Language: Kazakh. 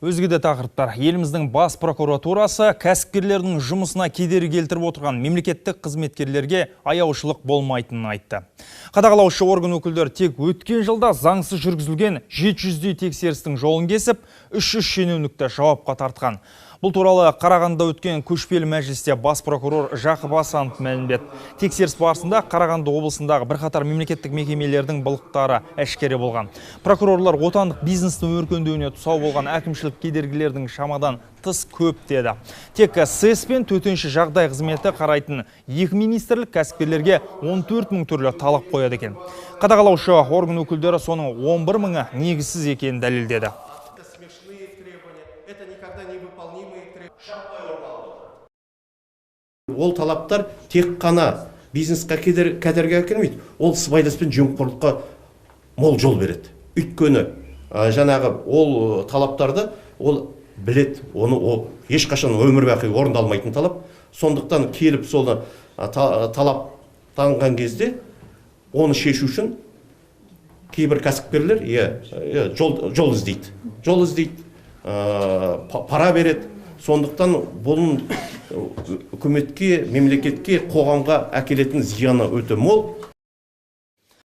Өзге де тақырыптар. Еліміздің бас прокуратурасы кәсіпкерлердің жұмысына кедергі келтіріп отырған мемлекеттік қызметкерлерге аяушылық болмайтынын айтты. Қадағалаушы орган өкілдері тек өткен жылда заңсыз жүргізілген 700-дей тексерістің жолын кесіп, 300 шенеунікті жауапқа тартқан. Бұл туралы Қарағандыда өткен көшпелі мәжілісте бас прокурор Жақып Асанов мәлімдеді. Тексеріс барысында Қарағанды облысындағы бірқатар мемлекеттік мекемелердің былықтары әшкере болған. Прокурорлар отандық бизнестің өркендеуіне тұсау болған әкімшілік кедергілердің шамадан тыс көп деді. Тек СЭС пен төтенше жағдай қызметі қарайтын екі министрлік кәсіпкерлерге 14 мың түрлі талап қояды екен. Қадағалаушы орган өкілдері соның 11 мыңы негізсіз екенін дәлелдеді. Ол талаптар тек қана бизнесқа кедергі әкелмейді, ол сыбайлас пен жемқорлыққа мол жол береді. Өйткені жаңағы ол талаптарды ол білет, оны ешқашан өмір бақи орындалмайтын талап. Сондықтан келіп соны талаптанған кезде оны шешу үшін кейбір кәсіпкерлер жол іздейді, пара береді. Сондықтан бұның үкіметке, мемлекетке, қоғамға әкелетін зияны өте мол.